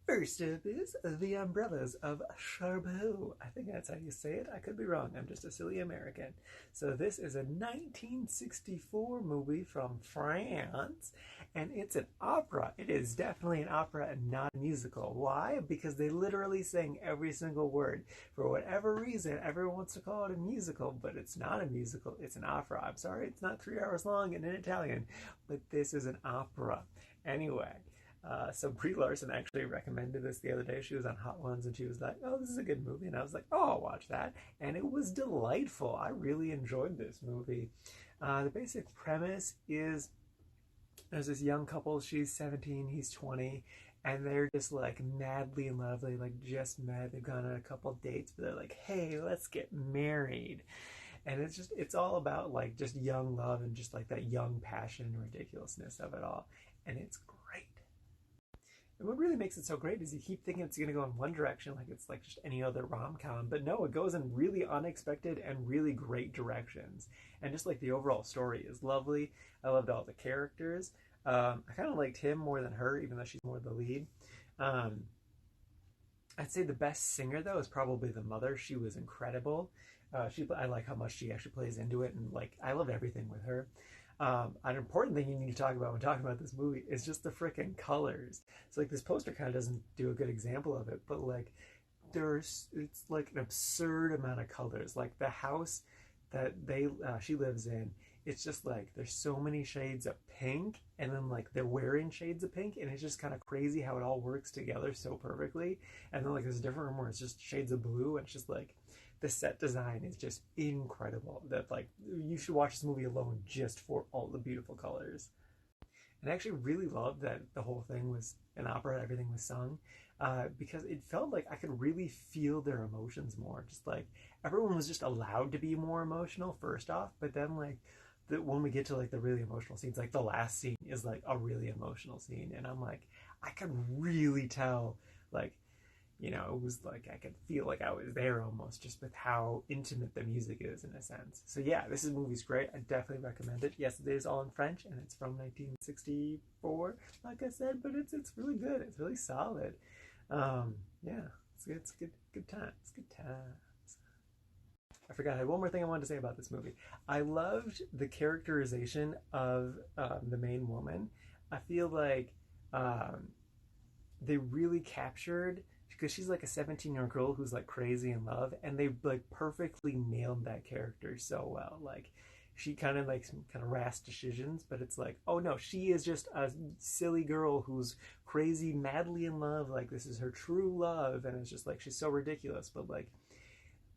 First up is The Umbrellas of Cherbourg. I think that's how you say it. I could be wrong. I'm just a silly American. So this is a 1964 movie from France, and it's an opera. It is definitely an opera and not a musical. Why? Because they literally sing every single word. For whatever reason, everyone wants to call it a musical, but it's not a musical. It's an opera. I'm sorry, it's not 3 hours long and in Italian, but this is an opera. Anyway, so Brie Larson actually recommended this the other day. She was on Hot Ones and she was like, "Oh, this is a good movie," and I was like, "Oh, I'll watch that." And it was delightful. I really enjoyed this movie. The basic premise is there's this young couple. She's 17, he's 20, and they're just like madly in love. They like just met. They've gone on a couple dates, but they're like, "Hey, let's get married." And it's all about like just young love and just like that young passion and ridiculousness of it all. And it's great. And what really makes it so great is you keep thinking it's going to go in one direction, like it's like just any other rom-com, but no, it goes in really unexpected and really great directions. And just like the overall story is lovely. I loved all the characters. I kind of liked him more than her, even though she's more the lead. Um, I'd say the best singer though is probably the mother. She was incredible. I like how much she actually plays into it, and like I love everything with her. An important thing you need to talk about when talking about this movie is just the freaking colors. So like this poster kind of doesn't do a good example of it, but like it's like an absurd amount of colors. Like the house that she lives in, it's just like there's so many shades of pink, and then like they're wearing shades of pink, and it's just kind of crazy how it all works together so perfectly. And then like there's a different room where it's just shades of blue, and it's just like the set design is just incredible. That like you should watch this movie alone just for all the beautiful colors. And I actually really loved that the whole thing was an opera, everything was sung, because it felt like I could really feel their emotions more. Just like everyone was just allowed to be more emotional first off, but then like when we get to like the really emotional scenes, like the last scene is like a really emotional scene, and I'm like, I could really tell, like, it was like I could feel like I was there almost just with how intimate the music is in a sense. So yeah, movie's great. I definitely recommend it. Yes, it is all in French and it's from 1964, like I said, but it's really good. It's really solid. Yeah, it's good. It's good time. It's good times. I forgot. I had one more thing I wanted to say about this movie. I loved the characterization of the main woman. I feel like um, they really captured, because she's like a 17-year-old girl who's like crazy in love, and they like perfectly nailed that character so well. Like she kind of makes kind of rash decisions, but it's like, oh no, she is just a silly girl who's crazy madly in love, like this is her true love, and it's just like she's so ridiculous, but like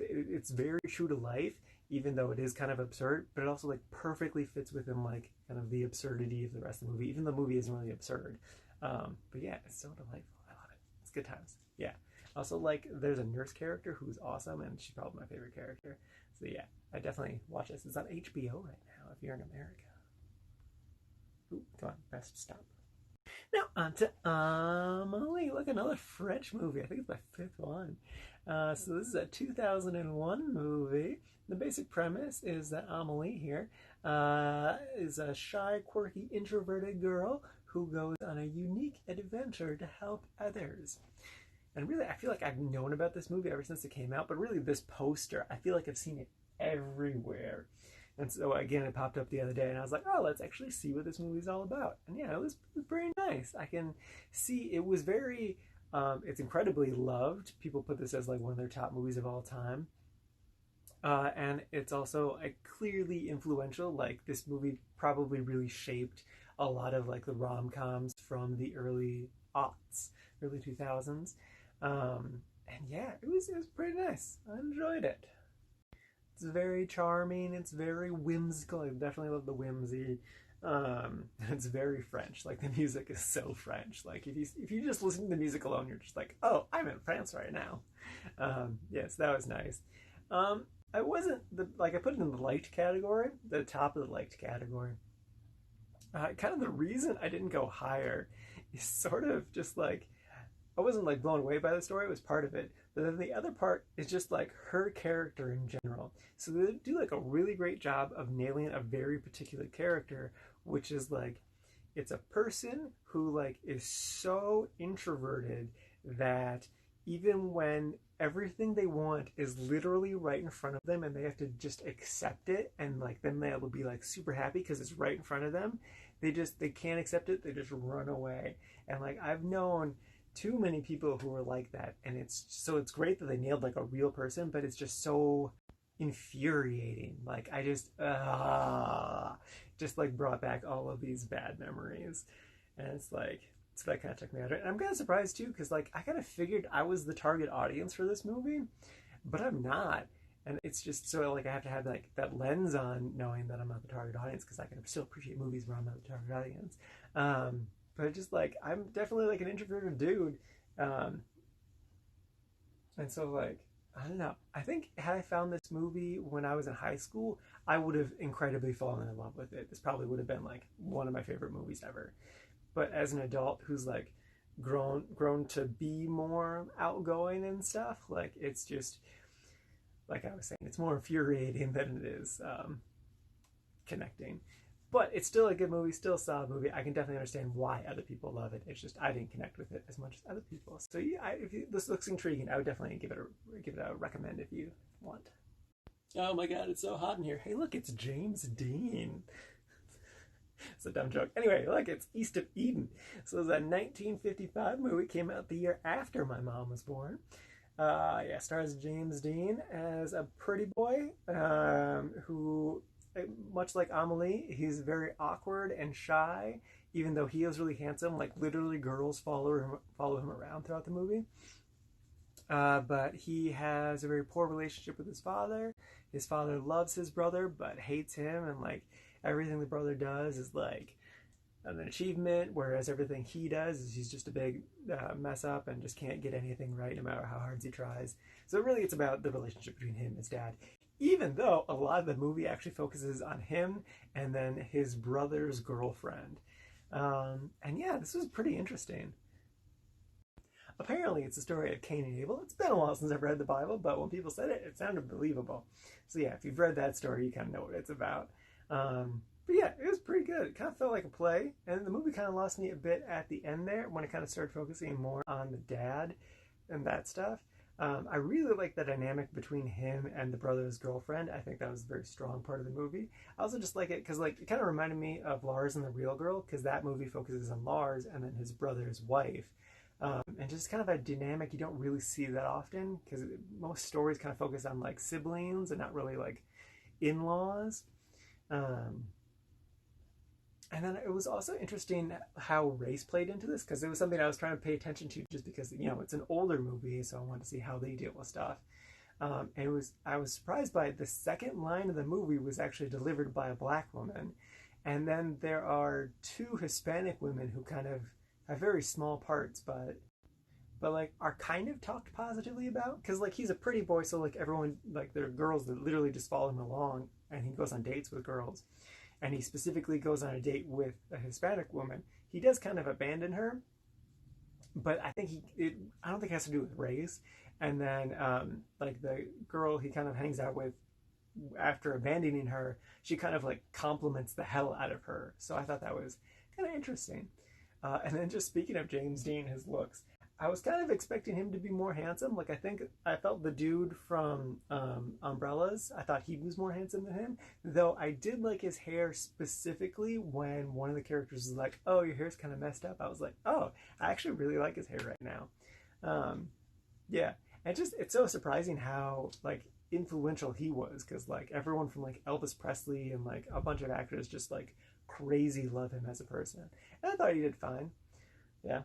it's very true to life, even though it is kind of absurd, but it also like perfectly fits within like kind of the absurdity of the rest of the movie, even though the movie isn't really absurd. But yeah, it's so delightful. I love it. It's good times. Yeah. Also, like, there's a nurse character who's awesome, and she's probably my favorite character. So yeah, I definitely watch this. It's on HBO right now if you're in America. Ooh, come on, best stop. Now on to Amelie. Look, another French movie. I think it's my fifth one. So this is a 2001 movie. The basic premise is that Amelie here is a shy, quirky, introverted girl who goes on a unique adventure to help others. And really, I feel like I've known about this movie ever since it came out, but really this poster, I feel like I've seen it everywhere. And so again, it popped up the other day, and I was like, "Oh, let's actually see what this movie's all about." And yeah, it was very nice. I can see it was very, it's incredibly loved. People put this as like one of their top movies of all time, and it's also clearly influential. Like this movie probably really shaped a lot of like the rom coms from the early aughts, early 2000s. And yeah, it was pretty nice. I enjoyed it. It's very charming. It's very whimsical. I definitely love the whimsy. It's very French. Like the music is so French. Like if you just listen to the music alone, you're just like, oh, I'm in France right now. Yes, that was nice. I wasn't I put it in the liked category, the top of the liked category. Kind of the reason I didn't go higher is sort of just like I wasn't like blown away by the story. It was part of it, but then the other part is just like her character in general. So they do like a really great job of nailing a very particular character, which is like it's a person who like is so introverted that even when everything they want is literally right in front of them and they have to just accept it, and like then they'll be like super happy because it's right in front of them, they can't accept it, they just run away. And like I've known too many people who are like that, and it's great that they nailed like a real person, but it's just so infuriating. Like I just like brought back all of these bad memories. And it's like, so that kind of took me out of it. And I'm kind of surprised too, because like I kind of figured I was the target audience for this movie, but I'm not. And it's just so like I have to have like that lens on, knowing that I'm not the target audience, because I can still appreciate movies where I'm not the target audience. But just like I'm definitely like an introverted dude, and so like I don't know. I think had I found this movie when I was in high school, I would have incredibly fallen in love with it. This probably would have been like one of my favorite movies ever. But as an adult who's like grown to be more outgoing and stuff, like it's just like I was saying, it's more infuriating than it is connecting. But it's still a good movie, still a solid movie. I can definitely understand why other people love it. It's just I didn't connect with it as much as other people. So yeah, this looks intriguing, I would definitely give it a recommend if you want. Oh my god, it's so hot in here. Hey, look, it's James Dean. It's a dumb joke. Anyway, look, it's East of Eden. So it's a 1955 movie. Came out the year after my mom was born. Yeah, stars James Dean as a pretty boy who, much like Amelie, he's very awkward and shy, even though he is really handsome. Like literally, girls follow him around throughout the movie. But he has a very poor relationship with his father. His father loves his brother, but hates him, and like everything the brother does is like an achievement, whereas everything he does is he's just a big mess up and just can't get anything right no matter how hard he tries. So really it's about the relationship between him and his dad, even though a lot of the movie actually focuses on him and then his brother's girlfriend. And yeah, this was pretty interesting. Apparently it's the story of Cain and Abel. It's been a while since I've read the Bible, but when people said it, it sounded believable. So yeah, if you've read that story, you kind of know what it's about. But yeah, it was pretty good. It kind of felt like a play, and the movie kind of lost me a bit at the end there when it kind of started focusing more on the dad and that stuff. I really like the dynamic between him and the brother's girlfriend. I think that was a very strong part of the movie. I also just like it because like it kind of reminded me of Lars and the Real Girl, because that movie focuses on Lars and then his brother's wife. And just kind of a dynamic you don't really see that often, because most stories kind of focus on like siblings and not really like in-laws. And then it was also interesting how race played into this, because it was something I was trying to pay attention to just because, you know, it's an older movie, so I wanted to see how they deal with stuff. And I was surprised by the second line of the movie was actually delivered by a black woman. And then there are two Hispanic women who kind of have very small parts, but like are kind of talked positively about, because like he's a pretty boy, so like everyone, like there are girls that literally just follow him along, and he goes on dates with girls, and he specifically goes on a date with a Hispanic woman. He does kind of abandon her, but I think I don't think it has to do with race. And then like the girl he kind of hangs out with after abandoning her, she kind of like compliments the hell out of her. So I thought that was kind of interesting. And then just speaking of James Dean, his looks, I was kind of expecting him to be more handsome. Like I felt the dude from Umbrellas, I thought he was more handsome than him. Though I did like his hair, specifically when one of the characters was like, "Oh, your hair's kind of messed up." I was like, "Oh, I actually really like his hair right now." Yeah, and just it's so surprising how like influential he was, because like everyone from like Elvis Presley and like a bunch of actors just like crazy love him as a person. And I thought he did fine. Yeah.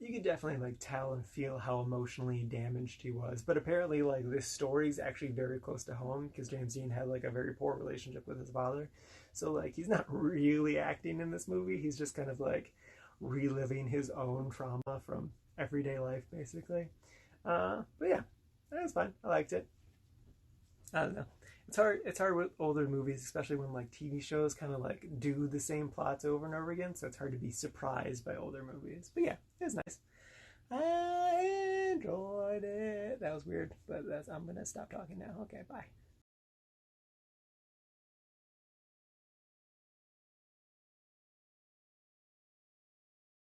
You could definitely like tell and feel how emotionally damaged he was. But apparently like this story's actually very close to home, because James Dean had like a very poor relationship with his father. So like he's not really acting in this movie. He's just kind of like reliving his own trauma from everyday life, basically. But yeah, that was fun. I liked it. I don't know. It's hard with older movies, especially when like TV shows kind of like do the same plots over and over again. So it's hard to be surprised by older movies. But yeah, it was nice. I enjoyed it. That was weird, but I'm gonna stop talking now. Okay, bye.